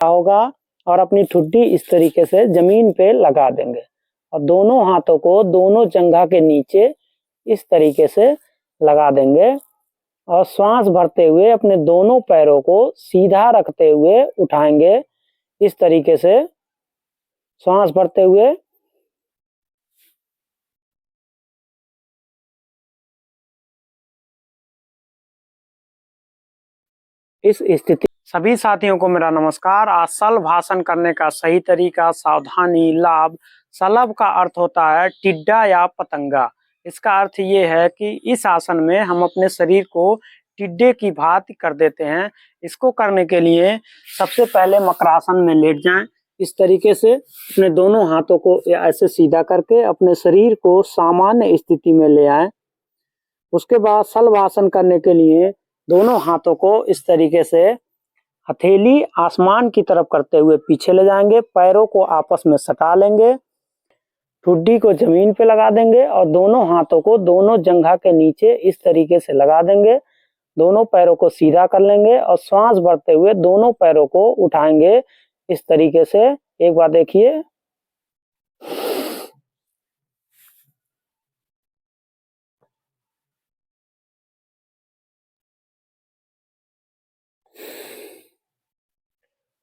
होगा और अपनी ठुड्डी इस तरीके से जमीन पे लगा देंगे और दोनों हाथों को दोनों जंघा के नीचे इस तरीके से लगा देंगे और श्वास भरते हुए अपने दोनों पैरों को सीधा रखते हुए उठाएंगे। इस तरीके से श्वास भरते हुए इस स्थिति। सभी साथियों को मेरा नमस्कार। आज शलभासन करने का सही तरीका, सावधानी, लाभ। शलभ का अर्थ होता है टिड्डा या पतंगा। इसका अर्थ ये है कि इस आसन में हम अपने शरीर को टिड्डे की भांति कर देते हैं। इसको करने के लिए सबसे पहले मकरासन में लेट जाएं। इस तरीके से अपने दोनों हाथों को ऐसे सीधा करके अपने शरीर को सामान्य स्थिति में ले आएं। उसके बाद शलभासन करने के लिए दोनों हाथों को इस तरीके से हथेली आसमान की तरफ करते हुए पीछे ले जाएंगे। पैरों को आपस में सटा लेंगे, ठुड्डी को जमीन पे लगा देंगे और दोनों हाथों को दोनों जंघा के नीचे इस तरीके से लगा देंगे। दोनों पैरों को सीधा कर लेंगे और श्वास भरते हुए दोनों पैरों को उठाएंगे इस तरीके से। एक बार देखिए।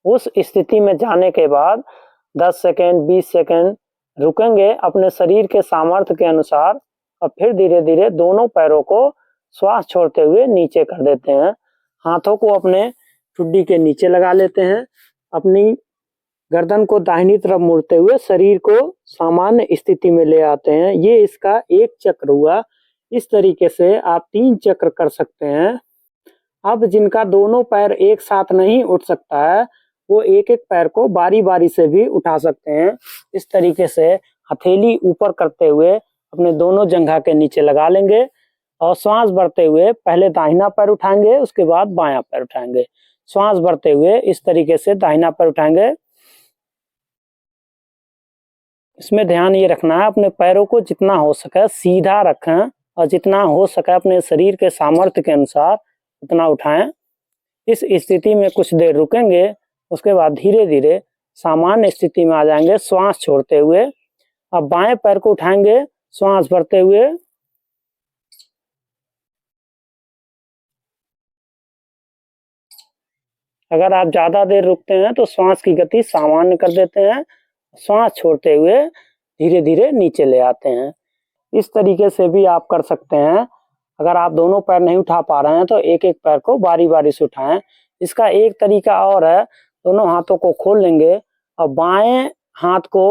उस स्थिति में जाने के बाद 10 सेकेंड 20 सेकेंड रुकेंगे अपने शरीर के सामर्थ्य के अनुसार और फिर धीरे धीरे दोनों पैरों को श्वास छोड़ते हुए नीचे कर देते हैं। हाथों को अपने ठुड्डी के नीचे लगा लेते हैं। अपनी गर्दन को दाहिनी तरफ मुड़ते हुए शरीर को सामान्य स्थिति में ले आते हैं। ये इसका एक चक्र हुआ। इस तरीके से आप 3 चक्र कर सकते हैं। अब जिनका दोनों पैर एक साथ नहीं उठ सकता है वो एक एक पैर को बारी बारी से भी उठा सकते हैं। इस तरीके से हथेली ऊपर करते हुए अपने दोनों जंघा के नीचे लगा लेंगे और श्वास भरते हुए पहले दाहिना पैर उठाएंगे, उसके बाद बायां पैर उठाएंगे। श्वास भरते हुए इस तरीके से दाहिना पैर उठाएंगे। इसमें ध्यान ये रखना है अपने पैरों को जितना हो सके सीधा रखें और जितना हो सके अपने शरीर के सामर्थ्य के अनुसार उतना उठाएं। इस स्थिति में कुछ देर रुकेंगे, उसके बाद धीरे धीरे सामान्य स्थिति में आ जाएंगे श्वास छोड़ते हुए। अब बाएं पैर को उठाएंगे श्वास भरते हुए। अगर आप ज्यादा देर रुकते हैं तो श्वास की गति सामान्य कर देते हैं। श्वास छोड़ते हुए धीरे धीरे नीचे ले आते हैं। इस तरीके से भी आप कर सकते हैं। अगर आप दोनों पैर नहीं उठा पा रहे हैं तो एक एक पैर को बारी बारी से उठाएं। इसका एक तरीका और है, दोनों हाथों को खोल लेंगे और बाएं हाथ को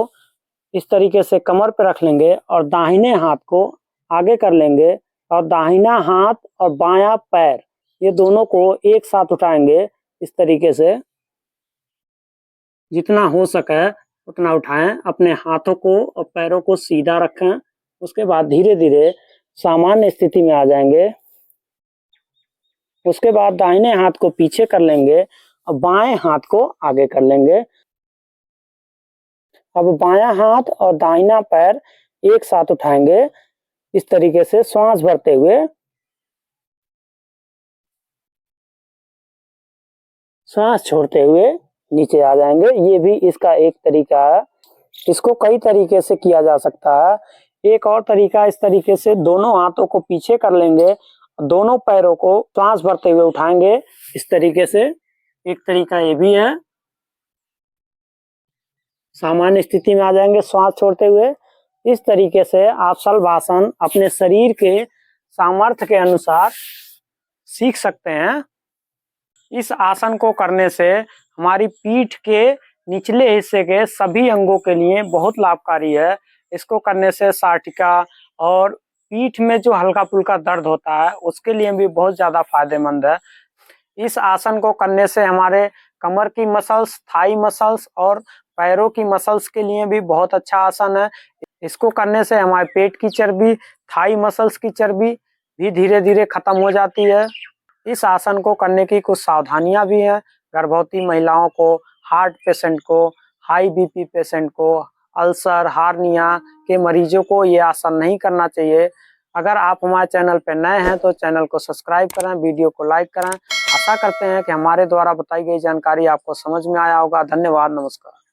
इस तरीके से कमर पे रख लेंगे और दाहिने हाथ को आगे कर लेंगे और दाहिना हाथ और बायां पैर ये दोनों को एक साथ उठाएंगे। इस तरीके से जितना हो सके उतना उठाएं। अपने हाथों को और पैरों को सीधा रखें। उसके बाद धीरे धीरे सामान्य स्थिति में आ जाएंगे। उसके बाद दाहिने हाथ को पीछे कर लेंगे और बाएं हाथ को आगे कर लेंगे। अब बायां हाथ और दाहिना पैर एक साथ उठाएंगे इस तरीके से श्वास भरते हुए। श्वास छोड़ते हुए नीचे आ जाएंगे। ये भी इसका एक तरीका है। इसको कई तरीके से किया जा सकता है। एक और तरीका इस तरीके से दोनों हाथों को पीछे कर लेंगे, दोनों पैरों को श्वास भरते हुए उठाएंगे इस तरीके से। एक तरीका ये भी है। सामान्य स्थिति में आ जाएंगे श्वास छोड़ते हुए। इस तरीके से आप शलभासन अपने शरीर के सामर्थ्य के अनुसार सीख सकते हैं। इस आसन को करने से हमारी पीठ के निचले हिस्से के सभी अंगों के लिए बहुत लाभकारी है। इसको करने से साटिका और पीठ में जो हल्का फुल्का दर्द होता है उसके लिए भी बहुत ज्यादा फायदेमंद है। इस आसन को करने से हमारे कमर की मसल्स, थाई मसल्स और पैरों की मसल्स के लिए भी बहुत अच्छा आसन है। इसको करने से हमारे पेट की चर्बी, थाई मसल्स की चर्बी भी धीरे धीरे खत्म हो जाती है। इस आसन को करने की कुछ सावधानियां भी हैं। गर्भवती महिलाओं को, हार्ट पेशेंट को, हाई बीपी पेशेंट को, अल्सर, हार्निया के मरीजों को ये आसन नहीं करना चाहिए। अगर आप हमारे चैनल पर नए हैं तो चैनल को सब्सक्राइब करें, वीडियो को लाइक करें। आशा करते हैं कि हमारे द्वारा बताई गई जानकारी आपको समझ में आया होगा। धन्यवाद, नमस्कार।